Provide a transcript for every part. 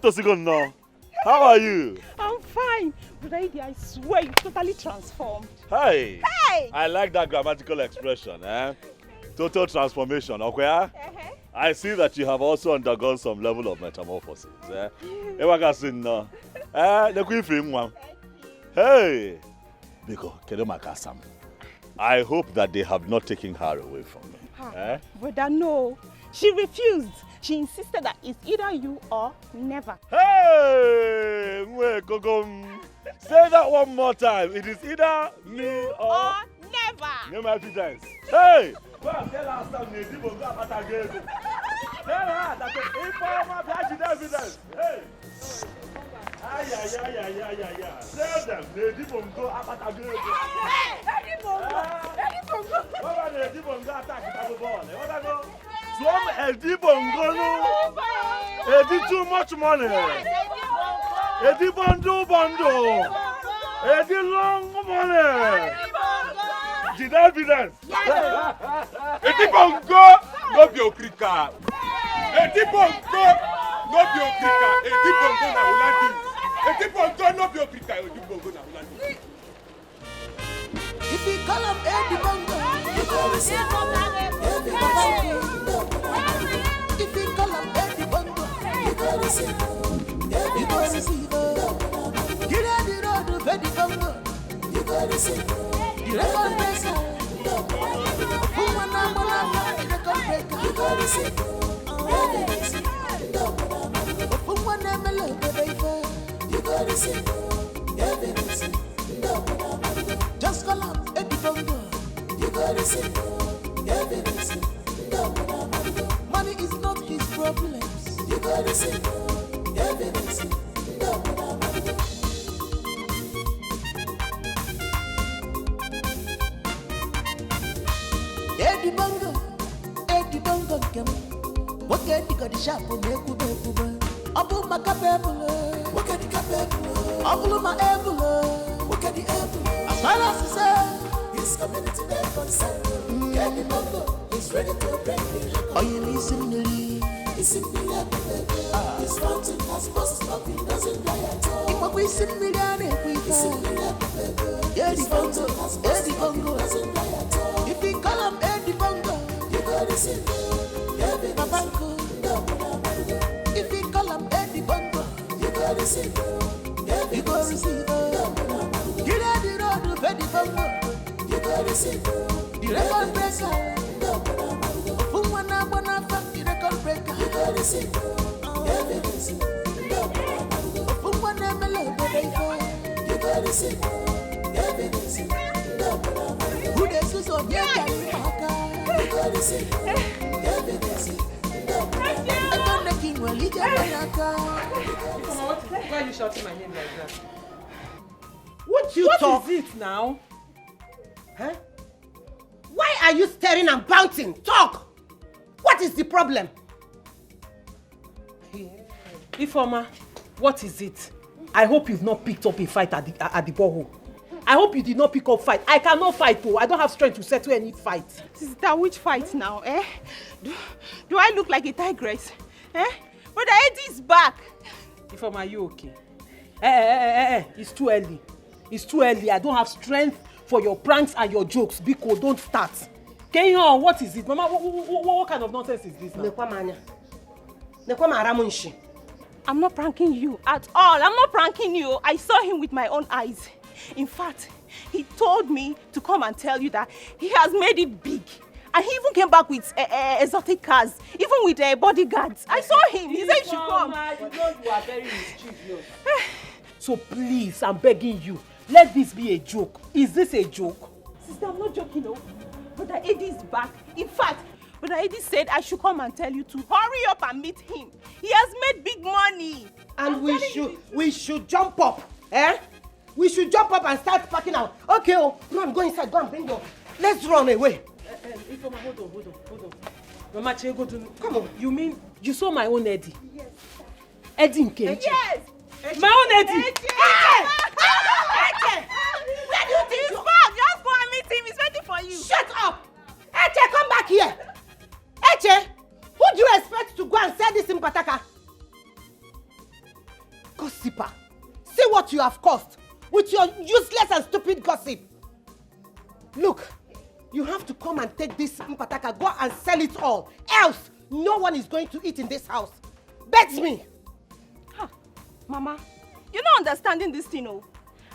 no. How are you? I'm fine. Brother Eddie, I swear you're totally transformed. Hey! Hey! I like that grammatical expression, eh? Total transformation, okay? I see that you have also undergone some level of metamorphosis, eh? Hey! Biko, Kedomakasam. I hope that they have not taken her away from me. Eh? Brother, no. She refused. She insisted that it's either you or never. Hey! Say that one more time. It is either me or never. No my evidence. Hey! Go and tell her some native will go about again. Tell her that the informer pledged evidence. Hey! Yeah. Tell them native will go about again. Native will go. What native will go attack the ball? What I go? Swam Edi Bongo. Edi too much money. Edi Bondo. Edi long money. Did evidence? Edi Bongo no be okrika. Edi Bongo no be okrika. Edi Bongo na Ulandi. Edi Bongo no be okrika. Edi Bongo na Ulandi. If you call him Edi Bongo, you go receive. If you call him Edi Bongo, you go receive. You go receive. Get on the road of Edi Bongo, you go receive. The record breaker, who wanna the record breaker, you go receive. Who wanna melody, baby, you go receive. Just call him Edi Bongo, you go receive. Money is not his problems. You gotta see evidence. Eddie Bongo, come. What can you got the shop for me? Abu Macabebula. What can you capable? Abu my Ebula. What can you ever? As far as he said, his community they're concerned. Eddie Bongo. He's ready to break me. Are you listening? It's in me like a baby. His mountain has bust up, he doesn't die at all. If we sit me down, it's in me like a baby. His mountain has bust up, he doesn't die at all. If we call him Eddie Bongo, you gotta see Papa. If we call him Eddie Bongo, you gotta see. You gotta see. Get out the road of Eddie Bongo, you gotta see. The record breaker. Who wanna fuck the record breaker? You gotta see evidence. Who wanna melody, baby? You gotta see evidence. Who they sus on your car? You gotta see evidence. I don't know king will lead your car. Why are you shouting my name like that? What is it now? Huh? Why are you staring and bouncing? Talk! What is the problem? Ifeoma, what is it? I hope you've not picked up a fight at the borehole. I hope you did not pick up fight. I cannot fight though. I don't have strength to settle any fight. Sister, which fight now, eh? Do I look like a tigress? Eh? Brother Eddie's back. Ifeoma, are you okay? It's too early. It's too early. I don't have strength for your pranks and your jokes. Biko, don't start. Kenyon, what is it? Mama, what kind of nonsense is this now? I'm not pranking you at all. I'm not pranking you. I saw him with my own eyes. In fact, he told me to come and tell you that he has made it big. And he even came back with exotic cars, even with bodyguards. I saw him. He said you should come. You know you are very mischievous. So please, I'm begging you, let this be a joke. Is this a joke? Sister, I'm not joking, no. Brother Eddie is back. In fact, Brother Eddie said I should come and tell you to hurry up and meet him. He has made big money. And we should jump up, eh? We should jump up and start packing out. Okay, run, go inside, go and bring your... Let's run away. Ifeoma, hold on. Mama Chego, come on. You mean you saw my own Eddie? Yes. Eddie Nkechi? Yes. My own Eddie? Eddie! Where do you think he's back? Just go and meet him. He's waiting for you. Shut up! Eche, come back here. Eche, who do you expect to go and sell this in Pataka? Gossiper. See what you have caused with your useless and stupid gossip. Look, you have to come and take this mpataka, go and sell it all. Else, no one is going to eat in this house. Bet me. Huh. Mama, you're not understanding this thing, oh.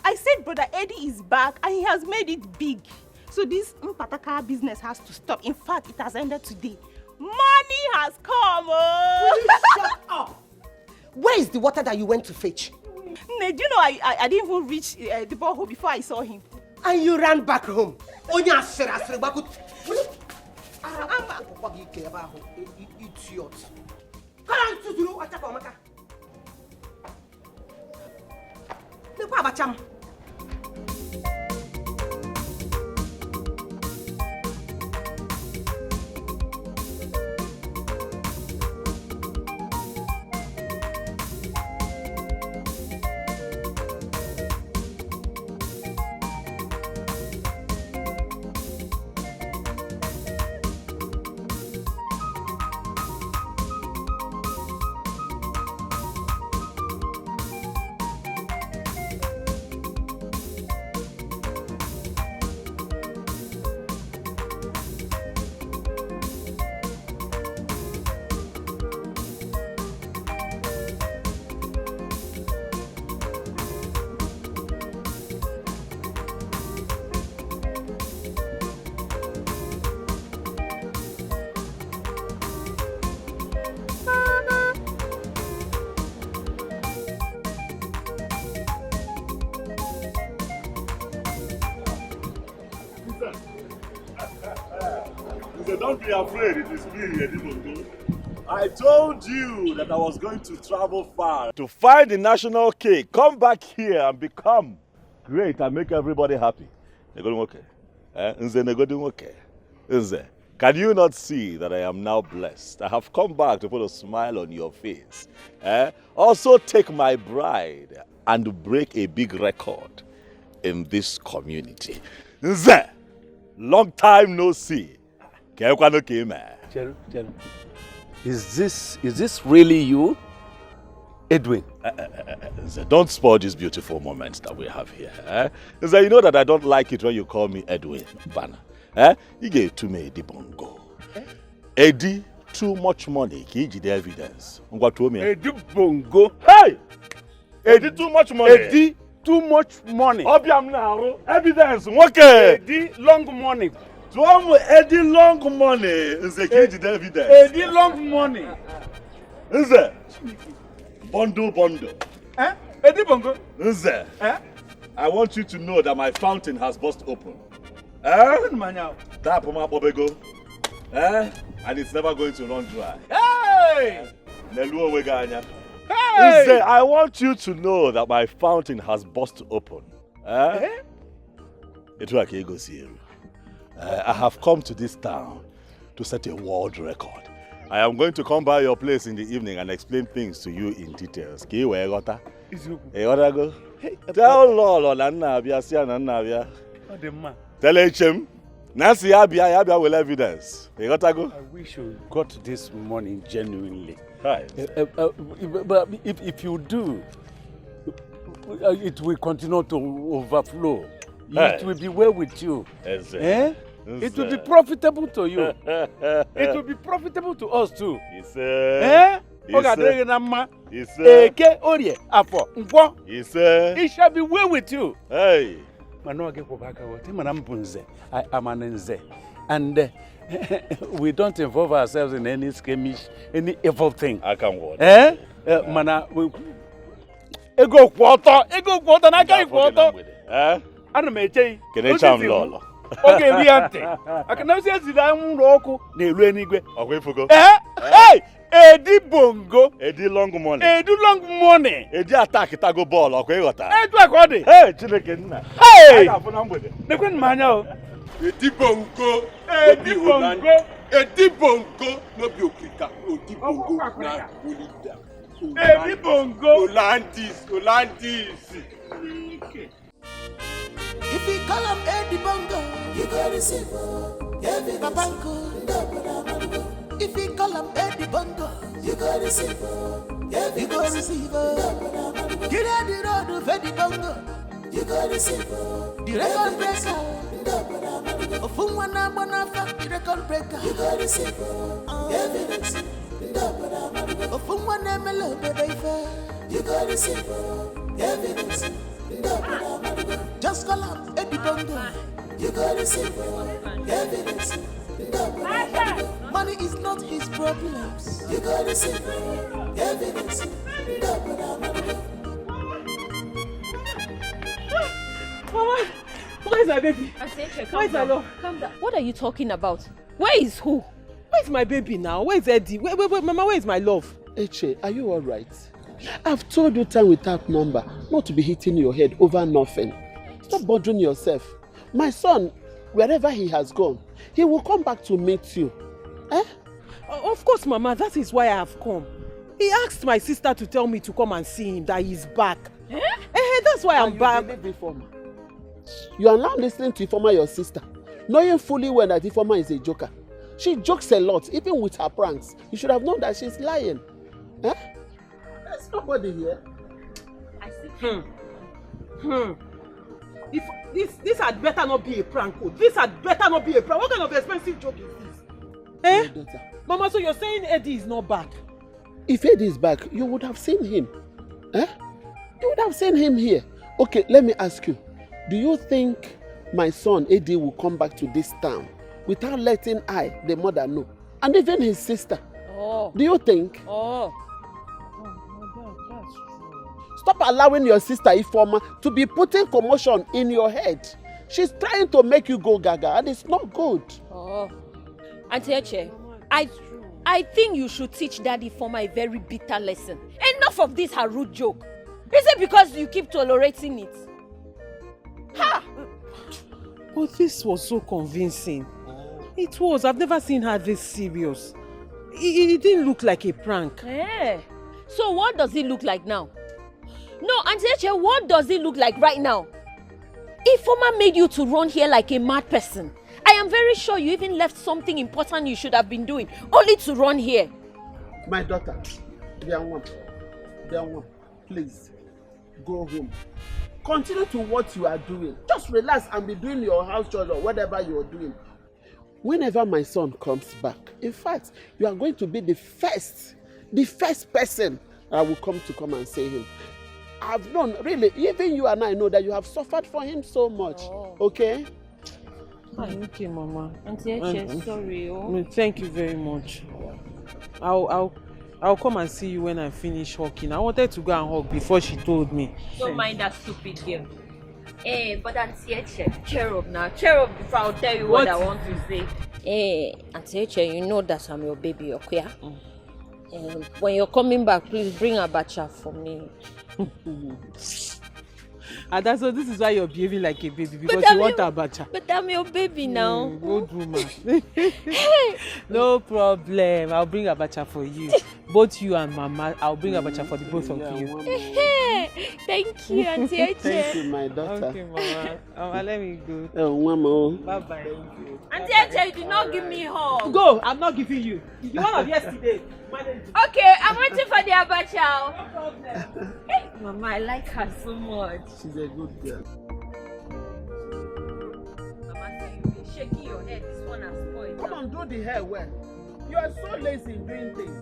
I said Brother Eddie is back and he has made it big. So this mpataka business has to stop. In fact, it has ended today. Money has come, oh. Will you shut up? Where is the water that you went to fetch? Do you know I didn't even reach the borehole before I saw him. And you ran back home. Idiot. Don't be afraid, it is me, Edwin. I told you that I was going to travel far to find the national cake, come back here and become great and make everybody happy. Can you not see that I am now blessed? I have come back to put a smile on your face. Also take my bride and break a big record in this community. Long time no see. Is this really you, Edwin? Don't spoil these beautiful moments that we have here. You know that I don't like it when you call me Edwin, Bana. You gave to me the bongo. Eddie, too much money. Can you the evidence? Eddie bongo. Hey! Eddie, too much money. Eddie, too much money. Evidence. Okay. Eddie, long money. Eddie long money is the key to the evidence. Eddie long money. Is it? Bundle. Eddie bongo. Is it? I want you to know that my fountain has burst open. Tap my bobego. And it's never going to run dry. Hey! Hey! I want you to know that my fountain has burst open. It's like you go see you. I have come to this town to set a world record. I am going to come by your place in the evening and explain things to you in details. Tell Lolo Nabia. Tell HM. Nancy Abia will evidence. I wish you got this money genuinely. Right. But if you do, it will continue to overflow. It will be well with you. It will be profitable to you. It will be profitable to us too. It shall be well with you. Hey. And we don't involve ourselves in any skirmish, any evil thing. I can watch. Ego quarter, na kai quarter. Ana meche. Kene cham lolo. Okay, we ante. Akana se sida nro oku na elu enigwe. Okwe fugo. Hey! Eddie bongo. Eddie long money. Eddie long money. Eddie attack tago ball okwe ghota. Edu akodi. Hey, Chineke nna. Hey! Aga afuna mgbede. Nekwen manya o. Eddie bongo. Eddie bongo. Eddie bongo no be okrika. Eddie bongo na Olida. Eddie bongo. Olandis. If you call him Eddie Bongo, you go receive Babango. If you call him Eddie Bongo, you go receive You go receive her. Get out the road, Fedi Bongo. You go receive her. The record breaker. Ofumwana Bonafa, the record breaker. You go receive her. Evidence. Ofumwana Melo, baby. You go receive her. Evidence. Just call up Eddie Bongo. You go receive her. Evidence. Money is not his problems. You go receive her. Evidence. Mama, where is my baby? Where is my love? Calm down. What are you talking about? Where is who? Where is my baby now? Where is Eddie? Wait, Mama, where is my love? Eche, are you alright? I've told you time without number not to be hitting your head over nothing. Stop bothering yourself. My son, wherever he has gone, he will come back to meet you. Eh? Of course, Mama, that is why I have come. He asked my sister to tell me to come and see him, that he's back. That's why I'm back. You are now listening to Ifoma, your sister, knowing fully well that Ifoma is a joker. She jokes a lot, even with her pranks. You should have known that she's lying. Eh? There's nobody here. I see. If this had better not be a prank. This had better not be a prank. What kind of expensive joke is this? Eh? Mama, so you're saying Eddie is not back? If Eddie is back, you would have seen him. Eh? You would have seen him here. Okay, let me ask you. Do you think my son Eddie will come back to this town without letting I, the mother, know? And even his sister. Oh. Do you think? Oh. That's true. Stop allowing your sister Ifoma to be putting commotion in your head. She's trying to make you go gaga and it's not good. Oh. Auntie Eche, I think you should teach Daddy Ifoma a very bitter lesson. Enough of this her rude joke. Is it because you keep tolerating it? Ha! But this was so convincing. It was. I've never seen her this serious. It didn't look like a prank. Eh. So what does it look like now? No, Auntie Eche, what does it look like right now? Ifoma made you to run here like a mad person. I am very sure you even left something important you should have been doing, only to run here. My daughter, please, go home. Continue to what you are doing. Just relax and be doing your house chores or whatever you are doing. Whenever my son comes back, in fact, you are going to be the first person I will come and see him. I've known, really, even you and I know that you have suffered for him so much. Oh. Okay? Okay, Mama. Auntie Eche, sorry. Oh. Thank you very much. I'll come and see you when I finish hawking. I wanted to go and hawk before she told me. Don't mind that stupid girl. But Auntie Eche, cheer up now. Cheer up before I'll tell you what I want to say. Auntie Eche, you know that I'm your baby, okay? When you're coming back, please bring abacha for me. And so this is why you're behaving like a baby, because you want abacha. But I'm your baby now. Good woman. No problem. I'll bring abacha for you. Both you and Mama, I'll bring abacha for the both of you. Thank you, Auntie Eche. Thank you, my daughter. Okay, Mama. Let me go. Oh, Mama. Bye-bye. Auntie Eche, you did not give me hug. Go. I'm not giving you. The one of yesterday. Okay, I'm waiting for the abacha. No problem. Hey, Mama, I like her so much. She's a good girl. Mama, see you been shaking your head. This one has spoiled. Come on, do the hair well. You are so lazy in doing things.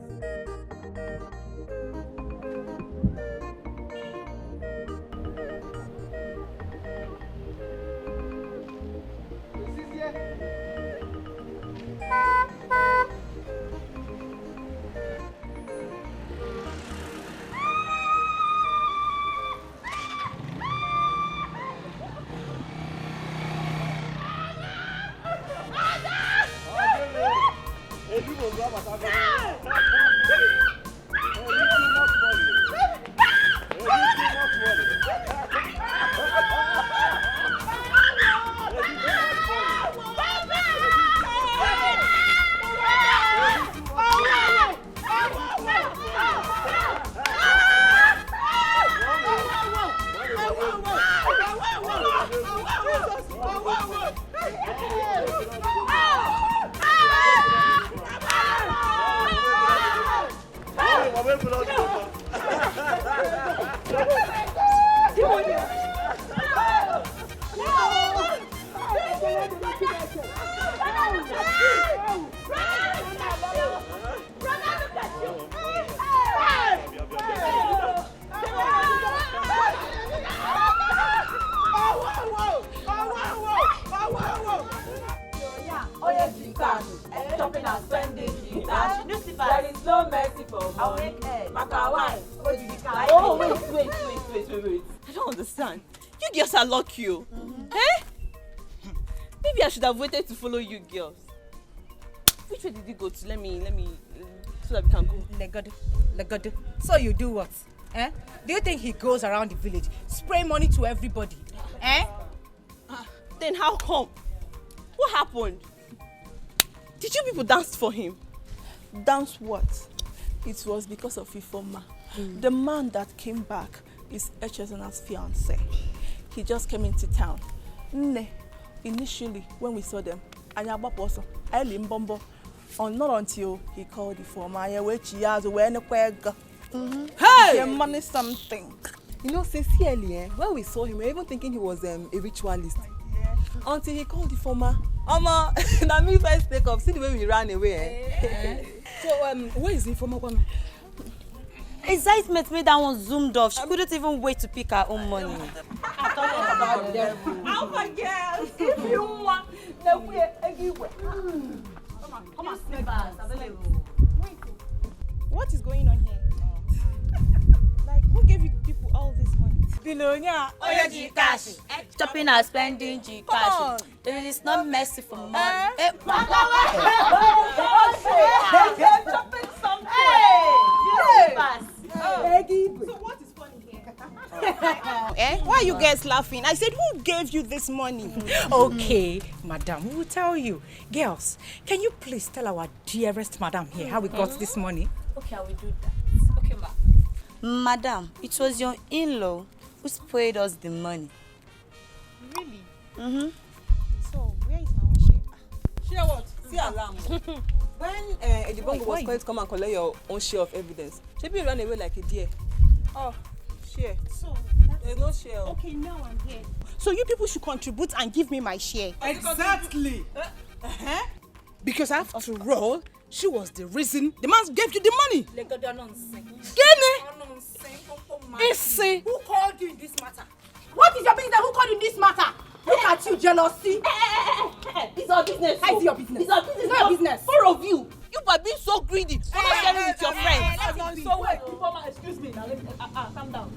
is no mercy for money. Oh, wait. I don't understand. You girls are lucky, oh. Eh? Maybe I should have waited to follow you girls. Which way did you go to? Let me, so that we can go. Legodo. So you do what? Eh? Do you think he goes around the village, spray money to everybody? Eh? Then how come? What happened? Did you people dance for him? Dance what? It was because of Ifoma. The man that came back is Echezona's fiancé. He just came into town. Initially, when we saw them, not until he called Ifoma. Hey! Money something. You know, sincerely, when we saw him, we were even thinking he was a ritualist. Until he called the former. That means I speak up. See the way we ran away. So, where is the former one? Excitement made that one zoomed off. She couldn't even wait to pick her own money. Alpha girls, if you want, then we're everywhere. Come on, Wait, what is going on here? Like, who gave you people all this money? Billionaire, cash. Shopping and spending cash. There is no mercy for money. Shopping something. So what is funny here? Why are you guys laughing? I said, who gave you this money? Okay, madam, we will tell you. Girls, can you please tell our dearest madam here how we got this money? Okay, I will do that. Okay, ma. Madam, it was your in-law who sprayed us the money. Really? Mm-hmm. So, where is my own share? Share what? See alarm. When Edwin was going to come and collect your own share of evidence, Shebi ran away like a deer. Oh, share. So, there's no share. Okay, now I'm here. So you people should contribute and give me my share. Exactly. Because after all, she was the reason the man gave you the money. Issy, who called you in this matter? What is your business? Who called you in this matter? Look at you, jealousy. It's our business. How is your business? It's our business. It's not your business. Four of you. You by being so greedy. You're not sharing with your friends. So wait, excuse me. Now let me calm down.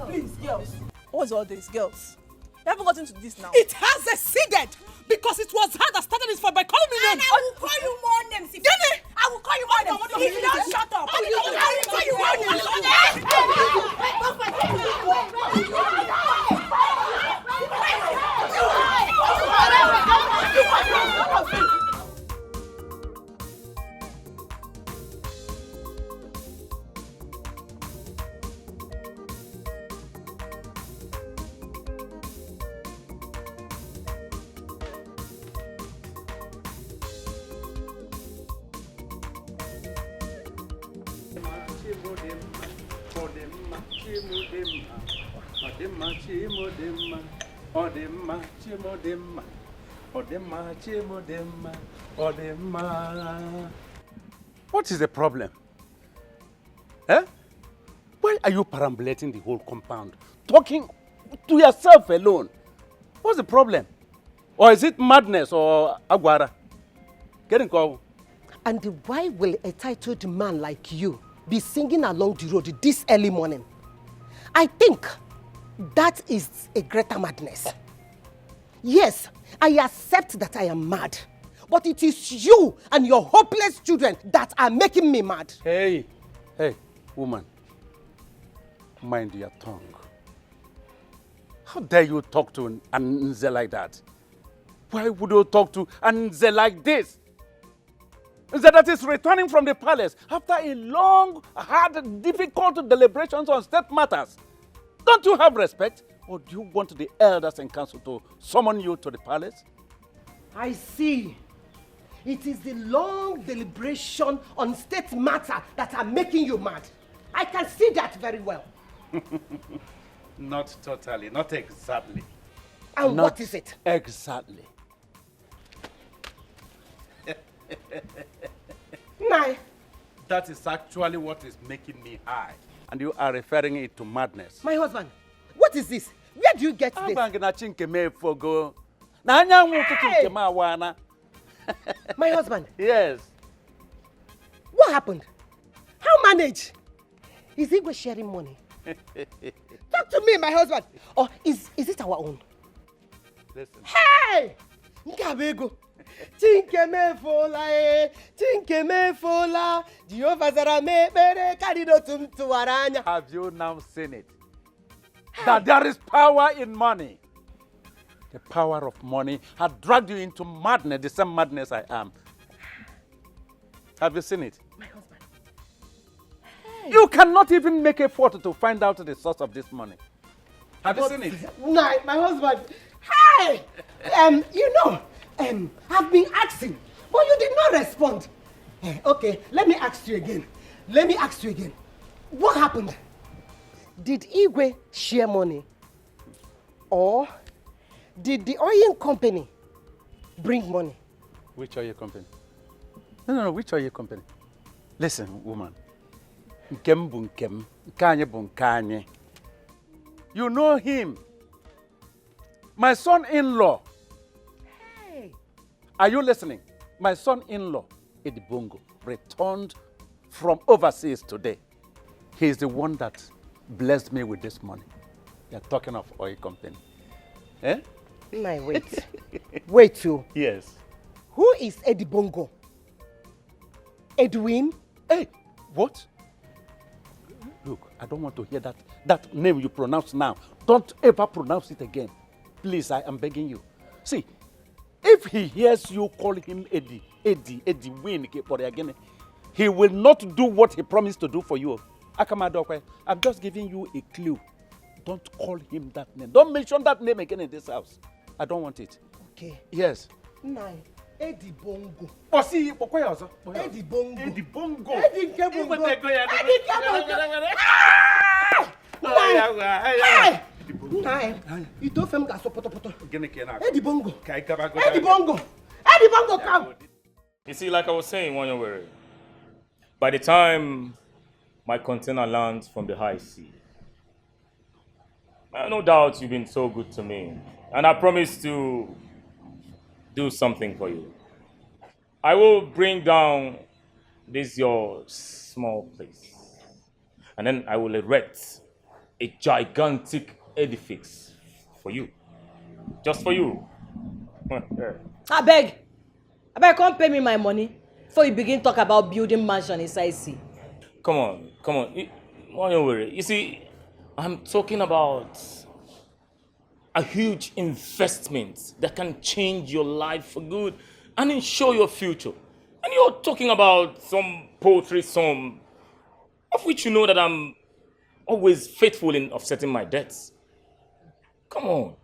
Please, girls. What's all this, girls? You haven't gotten to this now. It has exceeded because it was her that started this fight by calling me names. And I will call you more names. I will call you more names. If you don't shut up, I will call you more names. What is the problem? Eh? Why are you perambulating the whole compound? Talking to yourself alone? What's the problem? Or is it madness or aguara? Getting called? And why will a titled man like you be singing along the road this early morning? I think that is a greater madness. Yes, I accept that I am mad. But it is you and your hopeless children that are making me mad. Hey, woman. Mind your tongue. How dare you talk to Nze like that? Why would you talk to Nze like this? Nze that is returning from the palace after a long, hard, difficult deliberations on state matters. Don't you have respect? Or do you want the elders and council to summon you to the palace? I see. It is the long deliberation on state matter that are making you mad. I can see that very well. Not totally, not exactly. And what is it? Exactly. Nai. That is actually what is making me high. And you are referring it to madness. My husband, what is this? Where do you get this? Hey! My husband. Yes. What happened? manage? Is Igwe sharing money? Talk to me, my husband. Or is it our own? Listen. Hey! Nkabego. Tinkemefola. Jehovah zara mebere karido tumtuaranya. Have you now seen it? That there is power in money. The power of money had dragged you into madness, the same madness I am. Have you seen it? My husband. Hey. You cannot even make a effort to find out the source of this money. Have you seen it? No, my husband. Hey! I've been asking, but you did not respond. Okay, let me ask you again. What happened? Did Igwe share money? Or did the oil company bring money? Which oil company? No, which oil company? Listen, woman. Nkem bu nkem, nkanye bu nkanye. You know him. My son-in-law. Hey. Are you listening? My son-in-law, Edibongo, returned from overseas today. He is the one that blessed me with this money. You're talking of oil company. Eh? My wait. Wait you. Yes. Who is Edibongo? Edwin? Hey, what? Look, I don't want to hear that name you pronounce now. Don't ever pronounce it again. Please, I am begging you. See, if he hears you call him Eddie, he will not do what he promised to do for you. Akamadokwe, I'm just giving you a clue. Don't call him that name. Don't mention that name again in this house. I don't want it. Okay. Yes. Nine. Edibongo. Oh, see, Edibongo. Edibongo. Edibongo, come. You see, like I was saying, Wanyawere, by the time my container lands from the high sea, no doubt you've been so good to me, and I promise to do something for you. I will bring down this your small place, and then I will erect a gigantic edifice for you, just for you. I beg, come pay me my money before you begin talk about building mansion inside sea. Come on. Don't worry. You see, I'm talking about a huge investment that can change your life for good and ensure your future. And you're talking about some poultry sum, of which you know that I'm always faithful in offsetting my debts. Come on.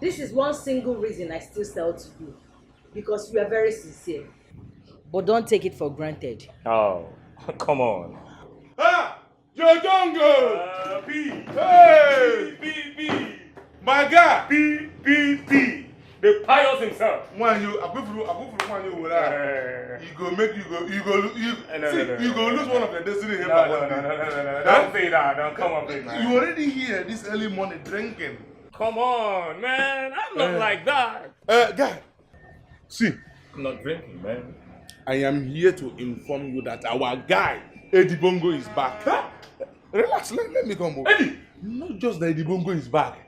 This is one single reason I still sell to you. Because you are very sincere. But don't take it for granted. Oh, come on. Ah! Jojongo! B. Hey! B. My guy! B. The pious himself. You go lose one of the destiny here. No. Don't say that. Don't come up with man. You already here this early morning drinking. Come on, man. I'm not like that. Guy, see. I'm not drinking, man. I am here to inform you that our guy, Edibongo, is back. Huh? Relax, let me come over. Eddie! Not just that Edibongo is back.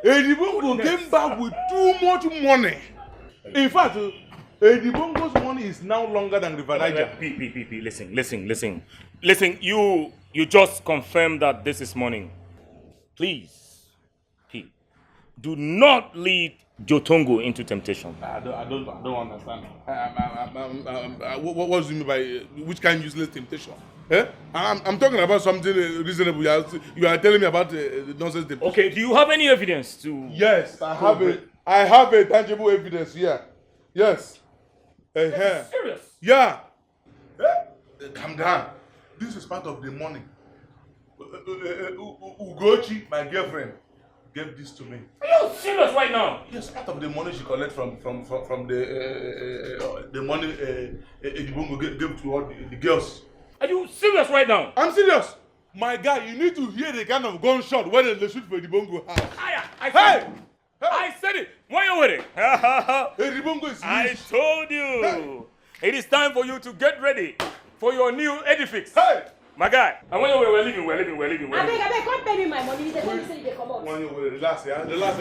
Edibongo came back with too much money. In fact, Edibongo's money is now longer than River Niger. P. Listen, you just confirmed that this is money. Please, P, do not lead Jotongo into temptation. I don't understand. What do you mean by which kind of useless temptation? Eh? I'm talking about something reasonable. You are telling me about nonsense temptation. Okay, do you have any evidence to... Yes, I have a tangible evidence here. Yes. Serious? Yeah. Calm down. This is part of the money. Ugochi, my girlfriend, gave this to me. Are you serious right now? Yes, part of the money she collected from the money Edibongo gave to all the girls. Are you serious right now? I'm serious. My guy, you need to hear the kind of gunshot when they shoot for Edibongo house. I said it. Why you with it? Edibongo is rich. I told you. Hey. It is time for you to get ready for your new edifice. Hey! My guy, and when we're leaving. I beg, come pay me my money. They tell me say they come out. Relax, yeah? Relax.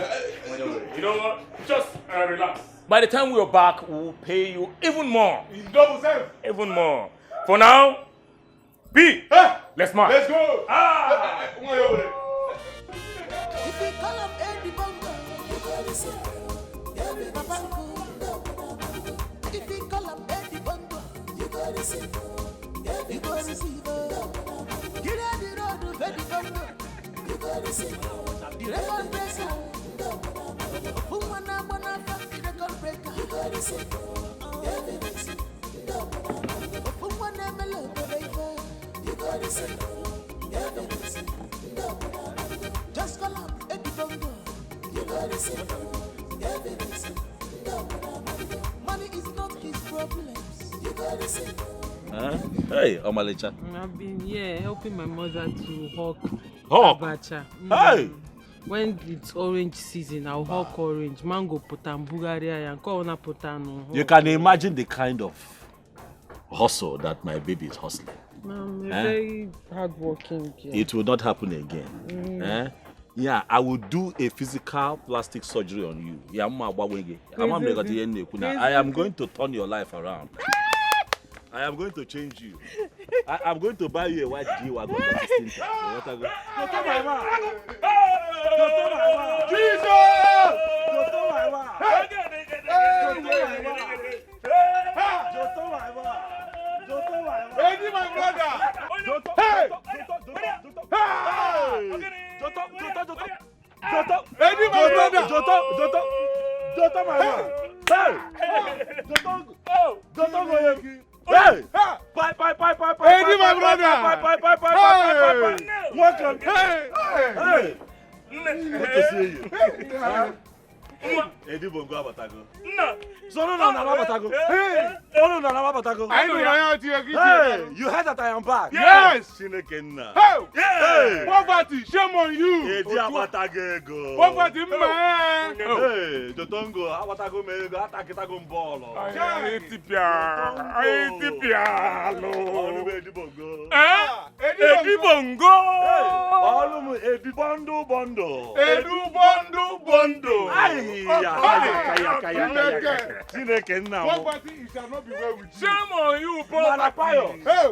You know what? Just relax. By the time we're back, we'll pay you even more. Double self. Even more. For now, B, let's march. Let's go. If we call up Eddie Bongo, you gotta see. If we call up Eddie Bongo, you gotta see. You gotta see. Get out the road with Eddie Bongo, you gotta see. The record breaker. Woman, the record breaker, you gotta see. Woman, you gotta see. Just call up Eddie Bongo. You gotta see. Money is not his problems. You gotta see. Hey, Omalicha. I've been here helping my mother to hawk abacha. Hey! When it's orange season, I'll hawk orange. Mango potan, Bulgaria, and corona potan. You can imagine the kind of hustle that my baby is hustling. I'm a very hardworking girl. It will not happen again. Yeah, I will do a physical plastic surgery on you. I am going to turn your life around. I am going to change you. I am going to buy you a white G-Wagon that is tinted. Eddie, my brother! Hey! Eddie, my brother! Hey! Bye! Eddie, my brother! Welcome! Hey! Good to see you. Eddie Bongo Abatago. No, Abatago. Hey! Abatago. I know Hey! You heard that I am back? Yes! Chinekena. Hey! Hey! Poverty, shame on you! Eddie Abatago. Poverty, man! Hey! Jotongo, Abatago mego, Atakitago mbolo. Eddie Bongo. Eddie Bongo! Olumu Eddie Bondo. Edu Bondo. Chineke nna m. Poverty is shall not be well with you. Shame on you, Malapayo. Hey!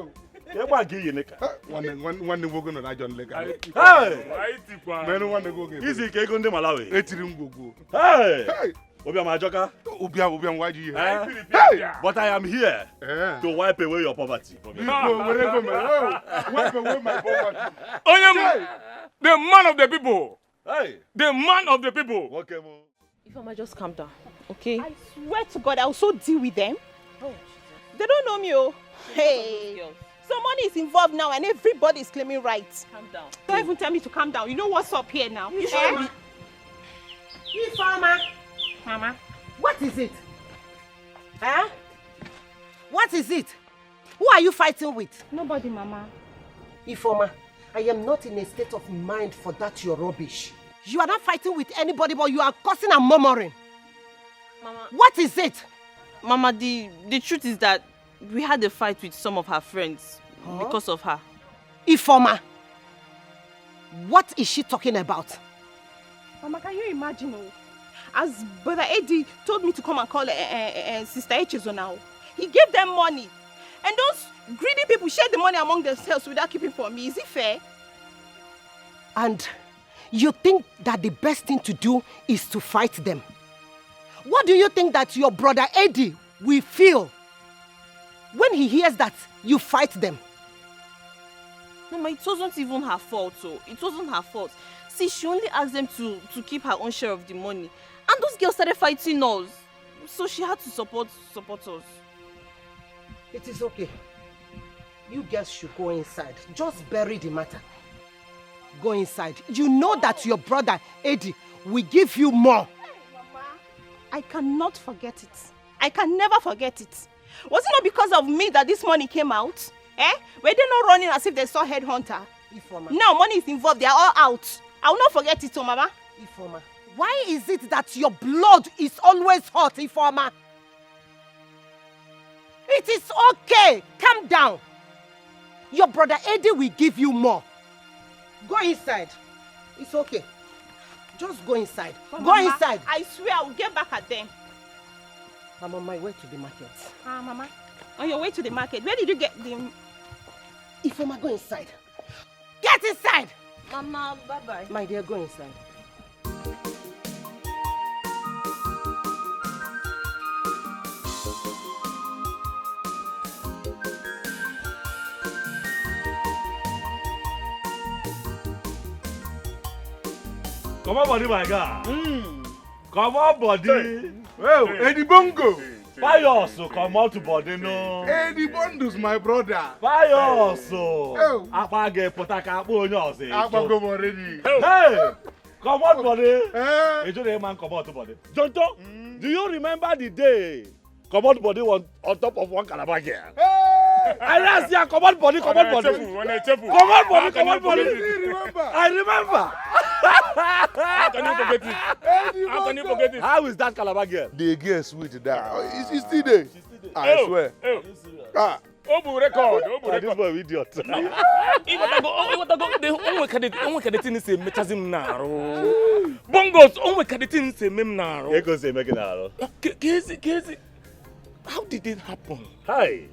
Ekwa gi yineka. One go na John Lega. Hey! Men one go get. Isi ke ego ndị Malawi. Etiri mgogo. Hey! Hey! Obiam Ajoka. Obiam why you here? Hey! But I am here to wipe away your poverty. Wipe away my poverty. The man of the people. Hey! The man of the people. Okay, mo. If I just calm down, okay? I swear to God, I will so deal with them. Oh, they don't know me, oh. Hey, some money is involved now, and everybody is claiming rights. Calm down. Don't even tell me to calm down. You know what's up here now? You should be. Mama, what is it? Huh? What is it? Who are you fighting with? Nobody, Mama. Ifoma, I am not in a state of mind for that your rubbish. You are not fighting with anybody, but you are cursing and murmuring. Mama. What is it? Mama, the truth is that we had a fight with some of her friends because of her. Ifoma, what is she talking about? Mama, can you imagine? As Brother Eddie told me to come and call Sister Echezo now, he gave them money. And those greedy people share the money among themselves without keeping for me. Is it fair? And you think that the best thing to do is to fight them? What do you think that your brother Eddie will feel when he hears that you fight them? Mama, it wasn't even her fault, so it wasn't her fault. See, she only asked them to keep her own share of the money. And those girls started fighting us. So she had to support us. It is okay. You girls should go inside. Just bury the matter. Go inside. You know that your brother Eddie will give you more. Hey, Mama. I cannot forget it. I can never forget it. Was it not because of me that this money came out? Were they not running as if they saw headhunter? Ifoma. Now money is involved. They are all out. I will not forget it, Mama. Ifoma, why is it that your blood is always hot, Ifoma? It is okay. Calm down. your brother Eddie will give you more. Go inside. It's okay. Just go inside. Go inside. I swear I will get back at them. I'm on my way to the market. Mama, on your way to the market, where did you get the... Ifeoma, go inside. Get inside! Mama, bye-bye. My dear, go inside. Come on, body, my guy. Come on, body. Well, Eddie Bongo. Pious, come on to body, no. Eddie Bondo's my brother. Pious. Oh. Apage potaka bonyo se. Apago already. Hey, come on, body. Hey, you man come on to body. Jonto, do you remember the day? Come on, body on top of one calabar here. I last year, come on, body, come on, body. Come on, body, come on, body. I remember. How can you forget it? How can you forget it? How is that calabar girl? The girl sweet that. She's still there. I swear. Obu record. This boy idiot. Bongos, onwe kaditin se mem naro. Ego se make naro. Kezi. How did it happen? Hi.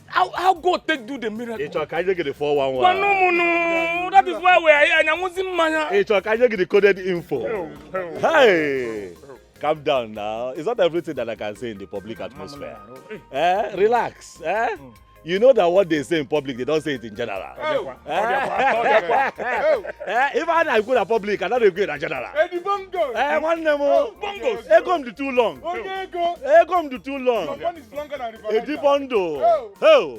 How God take do the miracle? It's okay, you get the 411. No. That is why we are here. And I was in Maya. It's okay, you get the coded info. Hey. Calm down now. It's not everything that I can say in the public atmosphere. Relax. You know that what they say in public, they don't say it in general. If I go to public, I don't go in general. Eddie Bongo. One name. Bongos. Come to too long. Come to too long. Your money is longer than the Eddie Bondo.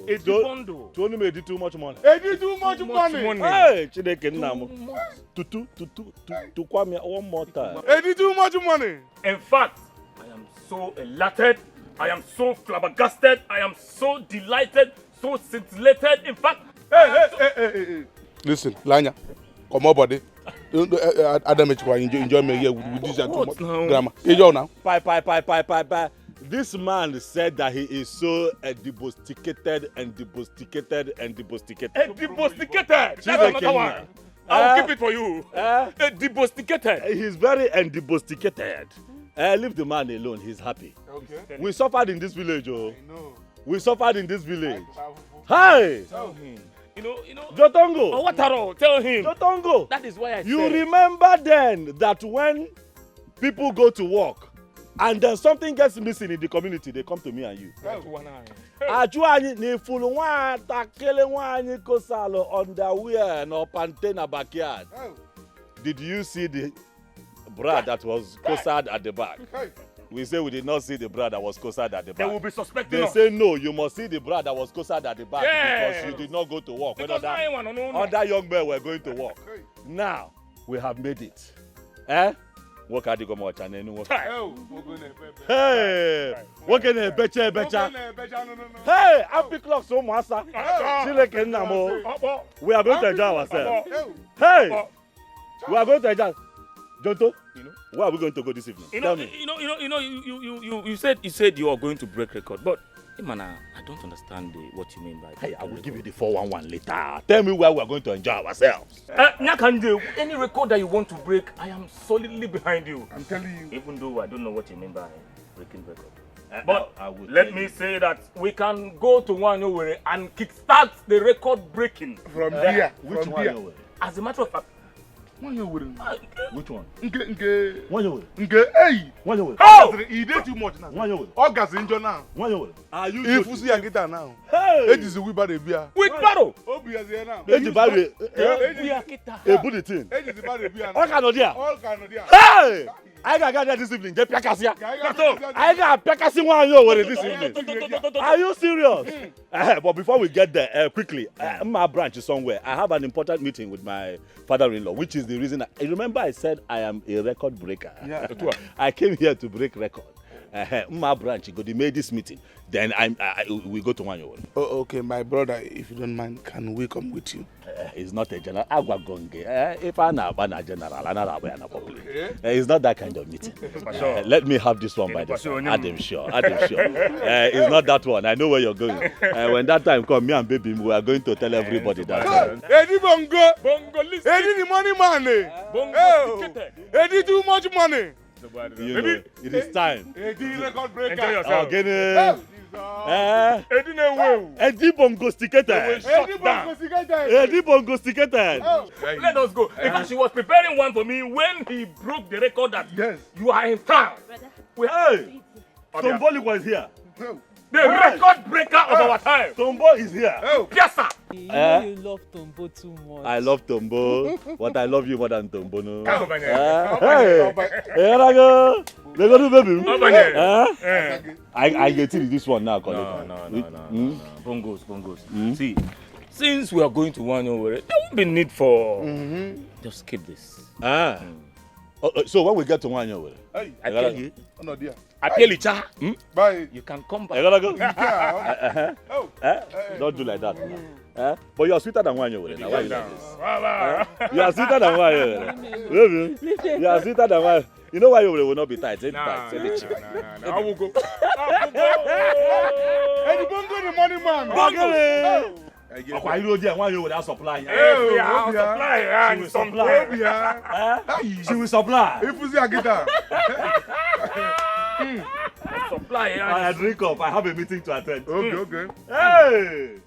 Eddie Bondo. To only made too much money. Eddie too much money. Hey, Chideke Namo. To Kwame one more time. Eddie too much money. In fact, I am so elated. I am so flabbergasted. I am so delighted, so scintillated. In fact, hey. Listen, Lanya, come on, buddy. Adam, enjoy me here with this and too much grammar. Hey, yo now. Bye. This man said that he is so debusticated. Debusticated. That's another one. I'll keep it for you. Debusticated. He's very debusticated. Leave the man alone. He's happy. Okay. We suffered in this village, oh. I know. We suffered in this village. Hi. Tell him. You know. Jotongo. Oh, what are tell him. Jotongo. That is why I You said. remember then that when people go to work and then something gets missing in the community, they come to me and you. Ajuani ni fulu nwata kele nwanyị kosalo underwear no pante na backyard. Did you see the bra that was cosared at the back? We say we did not see the bra that was cosared at the back. They will be suspecting They us. say no, you must see the bra that was cosared at the back because you did not go to work. Because other young men were going to work. Now we have made it. Work at the Gomo channel. Hey, work in a becha. Hey, happy clock so massa. We are going to enjoy ourselves. Hey, we are going to enjoy. Jonto, where are we going to go this evening? Tell me. You said you are going to break record, but Imana, I don't understand what you mean by. Hey, I will give you the 411 later. Tell me where we are going to enjoy ourselves. Nyakande, any record that you want to break, I am solidly behind you. I'm telling you. Even though I don't know what you mean by breaking record. But let me say that we can go to Wanyowere and kickstart the record breaking. From here. Which one? As a matter of fact, which one? Nke. Hey! Oh! He did too much now. August injure now. Are you if you see a guitar now? Hey! It is a wheelbarrow beer. Wheelbarrow? Obi is here now. Age barrow. A bulletin. Age is barrow beer. All canodia. All canodia. Hey! I got this evening. Get Piakasia. I got Piakasi one over this evening. Are you serious? But before we get there, quickly, my branch is somewhere. I have an important meeting with my father-in-law, which is the reason. I remember I said I am a record breaker. Yeah. I came here to break record. My branch, they made this meeting. Then we go to Wanyo. Oh, okay, my brother, if you don't mind, can we come with you? It's not a general. If I'm a general, I'm public. It's not that kind of meeting. Let me have this one by the side. I'm sure. It's not that one. I know where you're going. When that time comes, me and baby, we are going to tell everybody that. Eddie Bongo, Eddie the money man. Eddie too much money. You know, it is time. Eddie record breaker. Enjoy yourself. Eddie Bongo sticketed. Eddie Bongo sticketed. Let us go. Because she was preparing one for me when he broke the record that you are in town. Hey, Tomboli was here. The record breaker of our time. Tombo is here. Yes, sir. You know you love Tombo too much. I love Tombo, but I love you more than Tombo. No. Hey, here I go. Let's go to baby. I get to this one now. No. Bongos. See, since we are going to one over, there won't be need for. Just keep this. So when we get to one over, I tell you. I tell you, cha. Bye. You can come back. I gotta go. Don't do like that. But you're sweeter than one over. Now why you like this? You are sweeter than one over. You are sweeter than one. You know why you will not be tight? I will go. Eddie Bongo the money man. Why you don't want you without supply? She will supply. If you see a guitar. Supply. I drink up. I have a meeting to attend. Okay. Hey!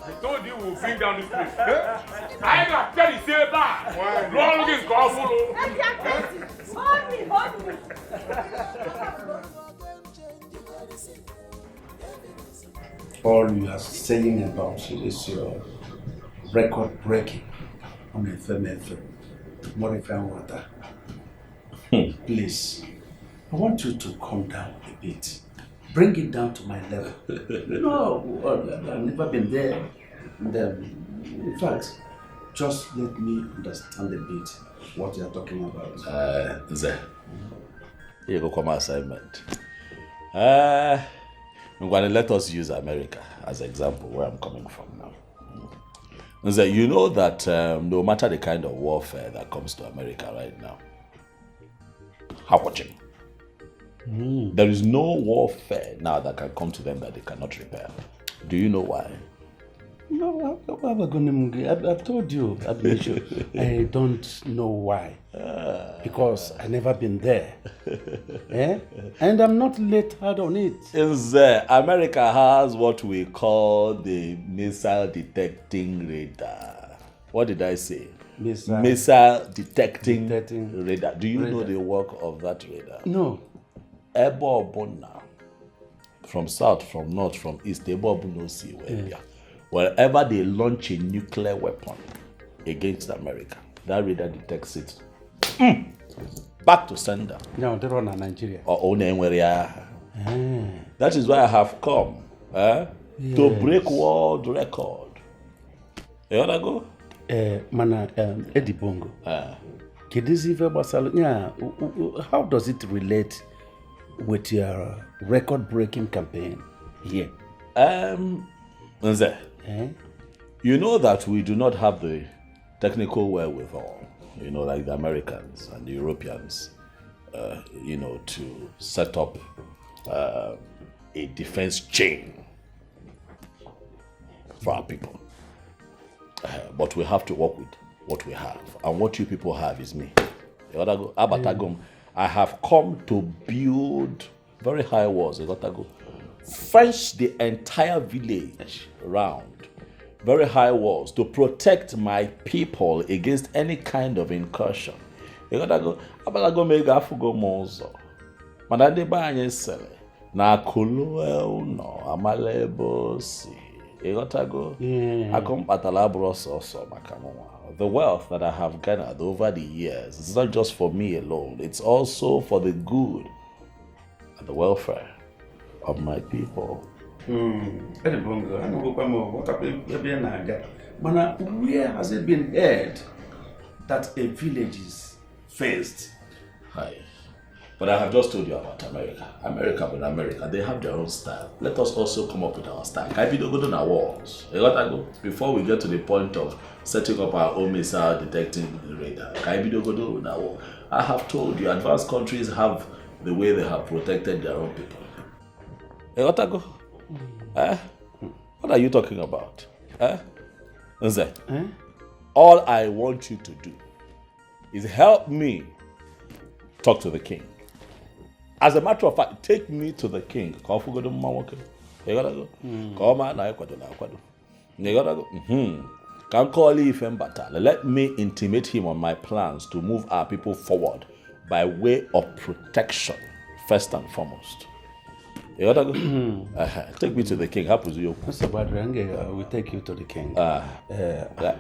I told you we'll bring down this place. I ain't got to tell you, say back. Long is hold me. All you are saying about is your record breaking on FM. Modify water. Please, I want you to calm down a bit. Bring it down to my level. No, I've never been there. In fact, just let me understand a bit what you are talking about. Here go come assignment. I'm going to let us use America as an example where I'm coming from now. You know that no matter the kind of warfare that comes to America right now, how watching? There is no warfare now that can come to them that they cannot repair. Do you know why? No, I've told you, I don't know why. Because I've never been there. And I'm not late hard on it. America has what we call the missile detecting radar. What did I say? Missile detecting radar. Do you know the work of that radar? No. From south, from north, from east, wherever they launch a nuclear weapon against America, that radar detects it. Back to sender. No, they run in Nigeria. That is why I have come to break world record. You want to go? Mana Eddie Bongo. How does it relate with your record-breaking campaign here? You know that we do not have the technical wherewithal, like the Americans and the Europeans, to set up a defense chain for our people. But we have to work with what we have. And what you people have is me. I have come to build very high walls. Fence the entire village around. Very high walls to protect my people against any kind of incursion. You gotta go make afugo mozo. Manade banye sele. Na kulu no amalebo si. You gotta go. Akom patalabro so makamoa. The wealth that I have gathered over the years is not just for me alone. It's also for the good and the welfare of my people. Where has it been heard that a village is faced? Hi. But I have just told you about America. America, they have their own style. Let us also come up with our style. Can we go to our walls? Before we get to the point of setting up our own missile detecting radar, can we go to our wall? I have told you, advanced countries have the way they have protected their own people. What are you talking about? All I want you to do is help me talk to the king. As a matter of fact, take me to the king. Can call Ifembata. Let me intimate him on my plans to move our people forward by way of protection, first and foremost. Take me to the king. Mr. Badrange, we take you to the king. I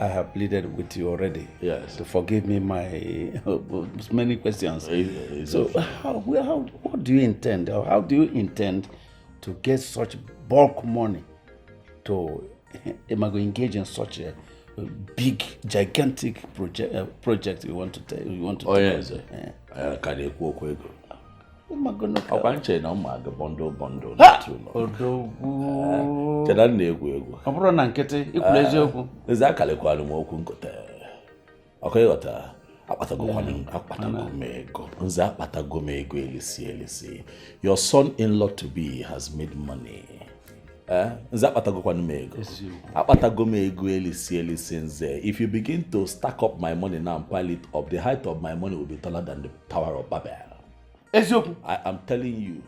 have pleaded with you already. Yes. To forgive me my many questions. So, what do you intend, or how do you intend to get such bulk money to engage in such a big, gigantic project you want to take? Yes. Ọkwanche na ụmụ aga bondo ọ bụrụ na nkịtị ikwuru eziokwu eze akalekwalụ m okwu nkote ọkọ ịghọta akpatago m ego elisi your son-in-law to be has made money nze akpatagokwanụ m ego elisi nze. If you begin to stack up my money now and pile it up, the height of my money will be taller than the Tower of Babel. I am telling you.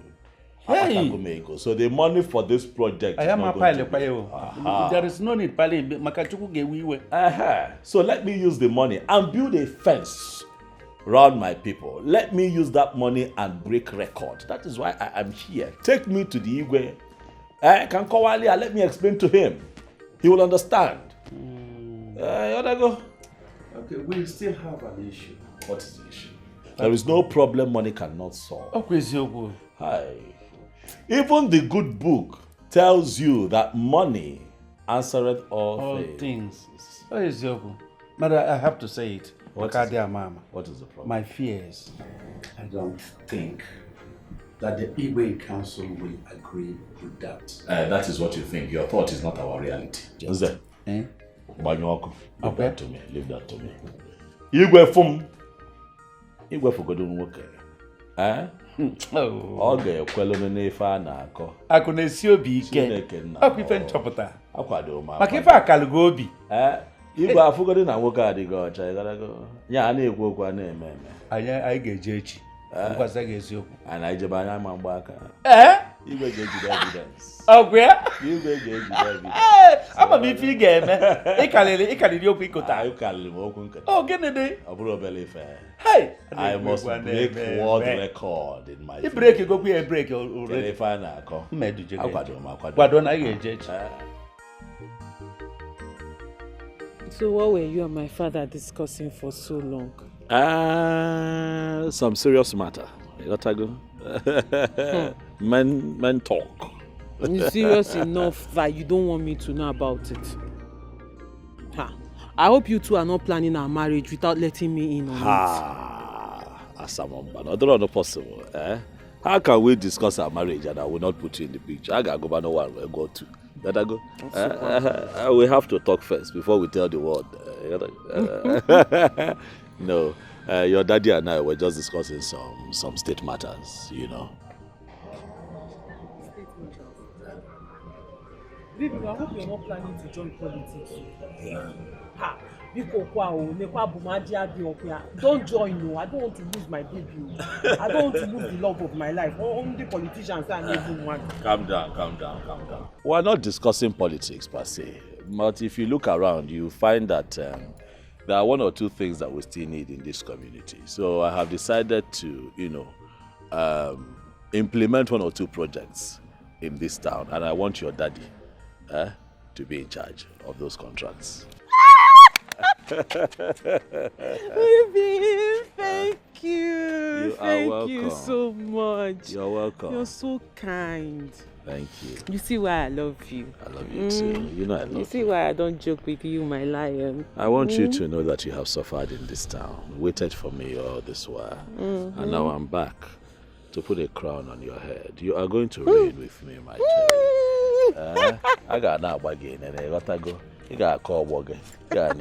Hey. So the money for this project I am a pilot. There is no need So let me use the money and build a fence around my people. Let me use that money and break record. That is why I am here. Take me to the Igwe. Kankowalia, let me explain to him. He will understand. Okay, we still have an issue. What is the issue? There is no problem money cannot solve. Hi. Even the good book tells you that money answereth all things. But I have to say it. What is the problem? My fears. I don't think that the Igwe Council will agree with that. That is what you think. Your thought is not our reality. Leave that to me. Leave that to me. Igwe Fum. Igwe fogodo nwoke. Ọ ga-ekwelu n'ife a na-akọ. Akụ na-esi obi ike. Ọkụ ife nchọpụta. Akwado m. Maka ife akalugo obi. Igwe afụgodo na nwoke adịghị ọcha. Ya na-ekwu okwu a na-eme eme. Anyị ga-eje echi. And I jab my man back. You go get the evidence. Oh, where? You go get the evidence. I'm a big figure, man. I can't do quick. Oh, get the day. I brought belly fair. Hey, I must break world record in my. You break it, go break already. Fine, I come. So what were you and my father discussing for so long? Some serious matter. You got to go. Men talk. It's serious enough that you don't want me to know about it. I hope you two are not planning our marriage without letting me in on it. Asamamba, no, not possible. How can we discuss our marriage and I will not put you in the picture? I gotta go, but no one will go to. Let I go. We have to talk first before we tell the world. No, your daddy and I were just discussing some state matters, you know. Baby, I hope you're not planning to join politics. Don't join, no. I don't want to lose my baby. I don't want to lose the love of my life. Only politicians are even one. Calm down. We're not discussing politics per se, but if you look around, you find that there are one or two things that we still need in this community. So I have decided to, implement one or two projects in this town, and I want your daddy to be in charge of those contracts. Baby, thank you. Thank you so much. You're welcome. You're so kind. Thank you. You see why I love you. I love you too. You know I love you. You see why I don't joke with you, my lion. I want you to know that you have suffered in this town, waited for me all this while, and now I'm back to put a crown on your head. You are going to reign with me, my cherry. I got now again, and I got to go. You got a call again. I'm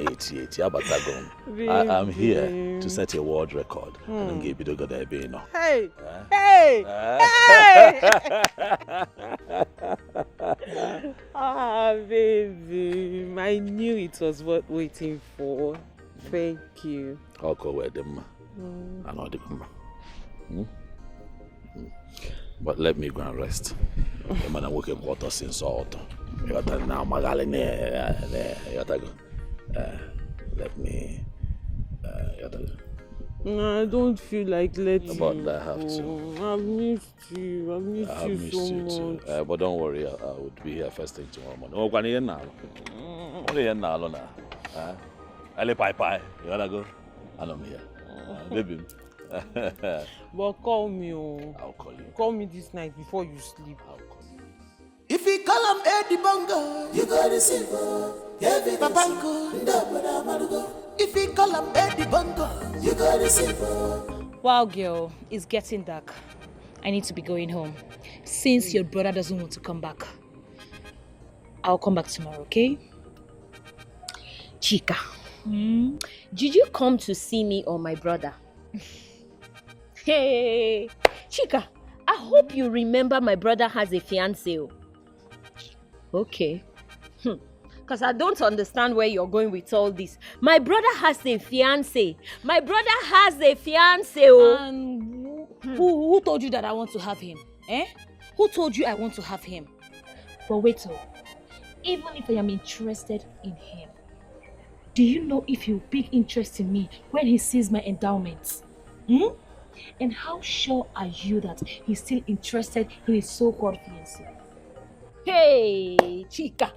here to set a world record. And give you the good idea. Hey! Baby, I knew it was worth waiting for. Thank you. I'll go with them. I know them. But let me go and rest. I'm going to work in quarters since all. You got now, Magalene. You got to go. Let me. I don't feel like letting you. But I have to. I've missed you. I've missed you so much. Too. But don't worry, I would be here first thing tomorrow morning. Oh, can you now? Only here now, Lona. Ele Pai. You gotta go. And I'm here. Baby. But call me. I'll call you. Call me this night before you sleep. I'll call you. If you call him Eddie Bongo, you got to see Papanko. If you call him Eddie Bongo, you got to see. Wow, girl, it's getting dark. I need to be going home. Since your brother doesn't want to come back, I'll come back tomorrow, okay? Chika, did you come to see me or my brother? Hey, Chika, I hope you remember my brother has a fiancé. Okay. Because I don't understand where you're going with all this. My brother has a fiancé. And who told you that I want to have him? Who told you I want to have him? But wait, even if I am interested in him, do you know if he'll pick interest in me when he sees my endowments? And how sure are you that he's still interested in his so-called fiancé? Hey, Chika,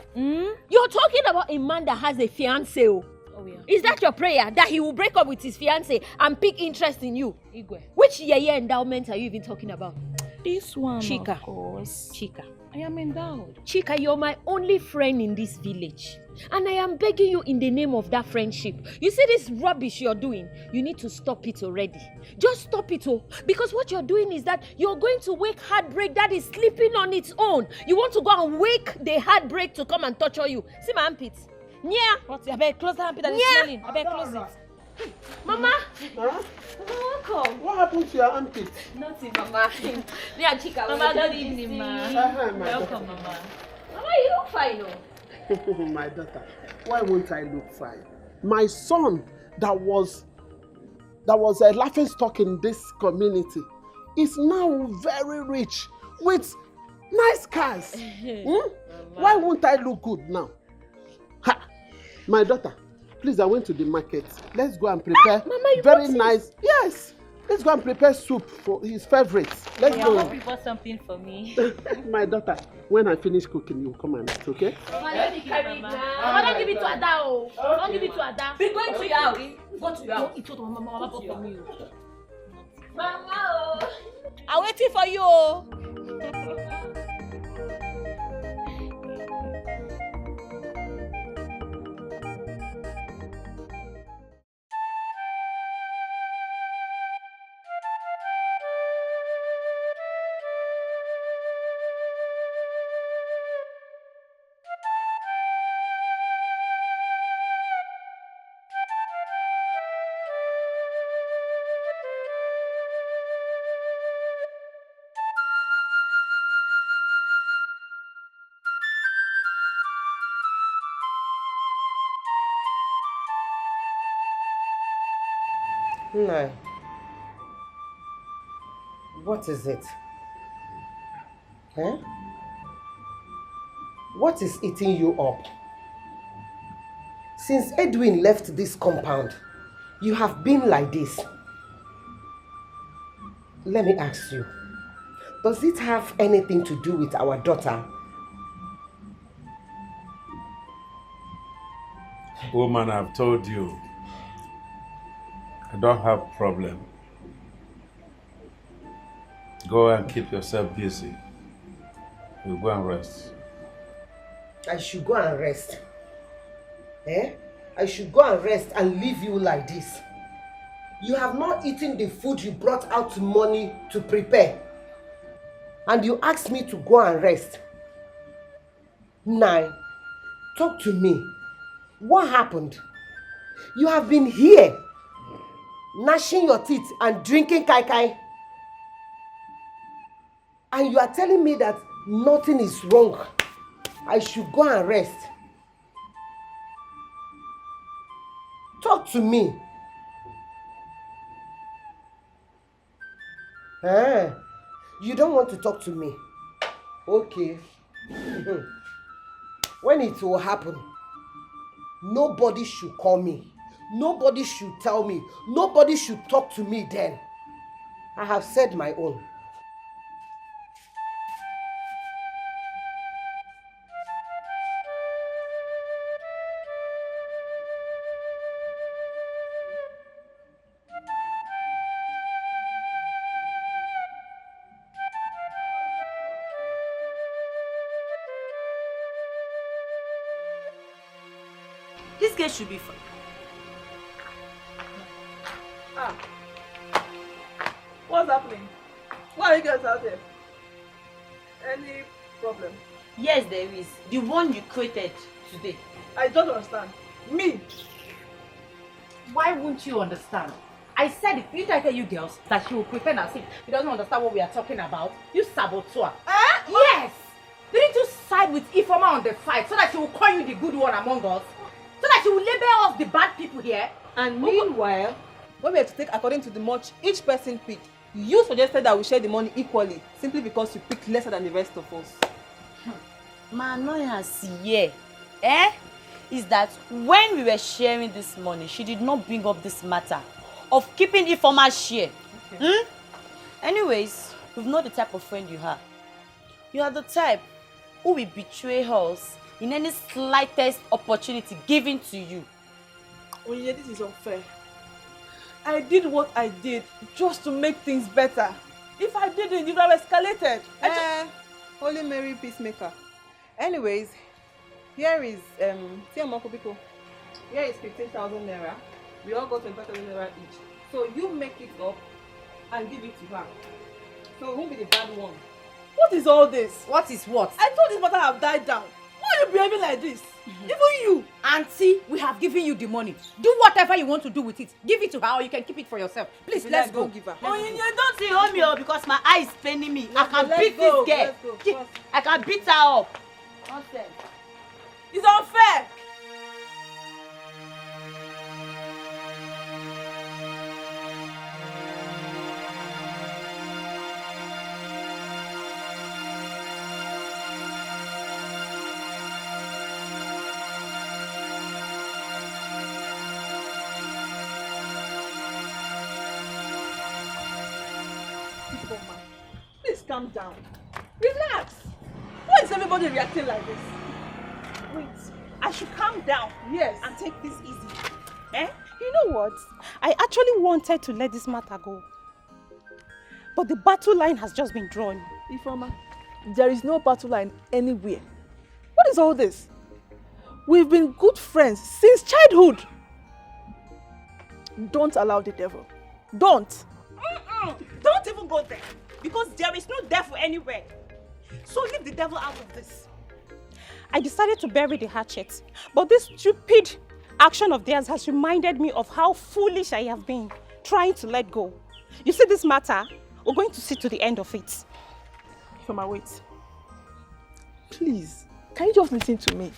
you're talking about a man that has a fiancé. Oh, yeah. Is that your prayer, that he will break up with his fiancé and pick interest in you? Igwe. Which endowment are you even talking about? This one, Chika. Of course. Chika. I am endowed. Chika, you're my only friend in this village. And I am begging you in the name of that friendship. You see this rubbish you're doing? You need to stop it already. Just stop it, because what you're doing is that you're going to wake heartbreak that is sleeping on its own. You want to go and wake the heartbreak to come and torture you. See my armpit? Yeah. What? I better close the armpit that is smelling. I better close it. Mama. Huh? Welcome. What happened to your armpit? Nothing, Mama. Me and Chika. Mama, good evening, ma. Welcome, Mama. Mama, you look fine, My daughter, why won't I look fine? My son that was that was a laughing stock in this community is now very rich with nice cars. Why won't I look good now? Ha! My daughter, please, I went to the market. Let's go and prepare very nice. Yes, let's go and prepare soup for his favorites. Let's go. I hope you bought something for me. My daughter, when I finish cooking, you come and eat, okay? Mama, don't give it to Ada. Don't give it to Ada. Be going to your house. Go to your house. It's what Mama bought for me. Mama, I'm waiting for you. No. What is it? Huh? What is eating you up? Since Edwin left this compound, you have been like this. Let me ask you, does it have anything to do with our daughter? Woman, I've told you, I don't have problem. Go and keep yourself busy. We'll go and rest. I should go and rest. Eh? I should go and rest and leave you like this. You have not eaten the food you brought out money to prepare. And you asked me to go and rest. Now, talk to me. What happened? You have been here, gnashing your teeth and drinking kai kai. And you are telling me that nothing is wrong. I should go and rest. Talk to me. You don't want to talk to me. Okay. When it will happen, nobody should call me. Nobody should tell me. Nobody should talk to me then. I have said my own. This girl should be fine. What's happening? Why are you guys out there? Any problem? Yes, there is. The one you created today. I don't understand. Me? Why won't you understand? I said it. Didn't I tell you girls that she will pretend as if she doesn't understand what we are talking about? You saboteur. Yes! Didn't you side with Ifeoma on the fight so that she will call you the good one among us? So that she will label us the bad people here? And meanwhile, when we have to take according to the much each person picked, you suggested that we share the money equally simply because you picked lesser than the rest of us. My annoyance here, is that when we were sharing this money, she did not bring up this matter of keeping Ifeoma's share. Okay. Anyways, we've not the type of friend you are. You are the type who will betray us in any slightest opportunity given to you. Oh yeah, this is unfair. I did what I did just to make things better. If I didn't, it would have escalated. Holy Mary Peacemaker. Anyways, here is here is 15,000 naira. We all got 25,000 naira each. So you make it up and give it to her. So who will be the bad one? What is all this? What is what? I thought this matter have died down. Why are you behaving like this? Even you. Auntie, we have given you the money. Do whatever you want to do with it. Give it to her or you can keep it for yourself. Please, let's go. Give her. Oh, you don't see Romeo because my eye is paining me. I can beat this girl. I can beat her up. Nonsense. It's unfair. Ifeoma, please calm down. Relax. Why is everybody reacting like this? Wait, I should calm down. Yes. And take this easy. Eh? You know what? I actually wanted to let this matter go. But the battle line has just been drawn. Ifeoma, there is no battle line anywhere. What is all this? We've been good friends since childhood. Don't allow the devil. Don't. Don't even go there. Because there is no devil anywhere. So leave the devil out of this. I decided to bury the hatchet. But this stupid action of theirs has reminded me of how foolish I have been trying to let go. You see this matter? We're going to see to the end of it. Ifeoma, wait. Please, can you just listen to me?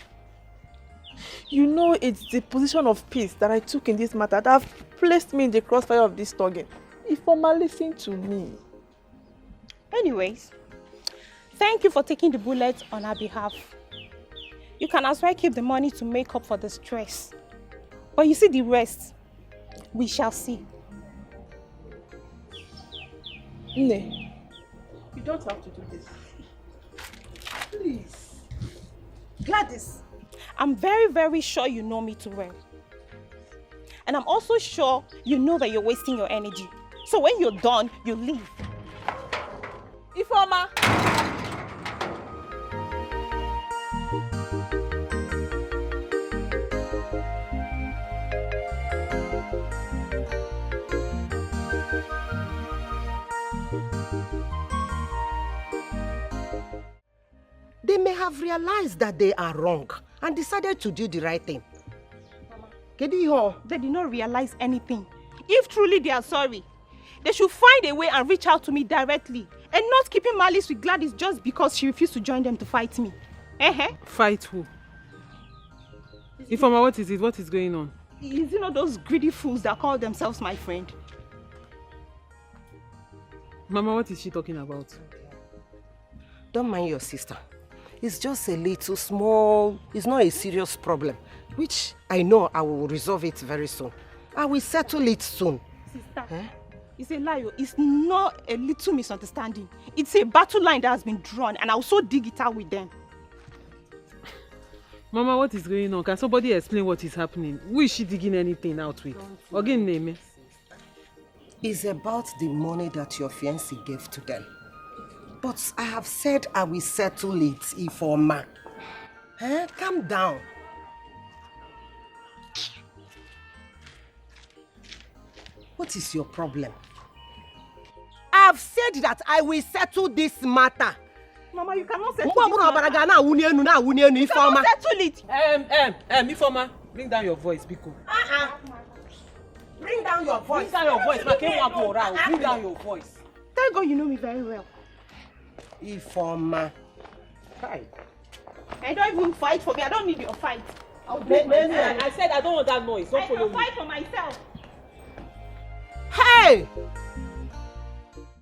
You know it's the position of peace that I took in this matter that have placed me in the crossfire of this target. Ifeoma, listen to me. Anyways, thank you for taking the bullet on our behalf. You can as well keep the money to make up for the stress. But you see the rest, we shall see. Nne, you don't have to do this. Please. Gladys, I'm very, very sure you know me too well. And I'm also sure you know that you're wasting your energy. So when you're done, you leave. Ifeoma! They may have realized that they are wrong and decided to do the right thing. They did not realize anything. If truly they are sorry, they should find a way and reach out to me directly and not keeping malice with Gladys just because she refused to join them to fight me. Fight who? Ifeoma, what is it? What is going on? Is it not those greedy fools that call themselves my friend? Mama, what is she talking about? Don't mind your sister. It's just a little small, it's not a serious problem, which I know I will resolve it very soon. I will settle it soon. Sister, it's a lie. It's not a little misunderstanding. It's a battle line that has been drawn and I'll so dig it out with them. Mama, what is going on? Can somebody explain what is happening? Who is she digging anything out with? Again, name. It's about the money that your fiancé gave to them. But I have said I will settle it, Ifeoma. Calm down. What is your problem? I have said that I will settle this matter. Mama, you cannot settle this matter. Ifeoma, bring down your voice, Biko. Bring down your voice. Bring down your voice. Bring down your voice. Thank God you know me very well. Ifeoma. I don't even fight for me. I don't need your fight. I said I don't want that noise. Don't I follow can me. fight for myself. Hey!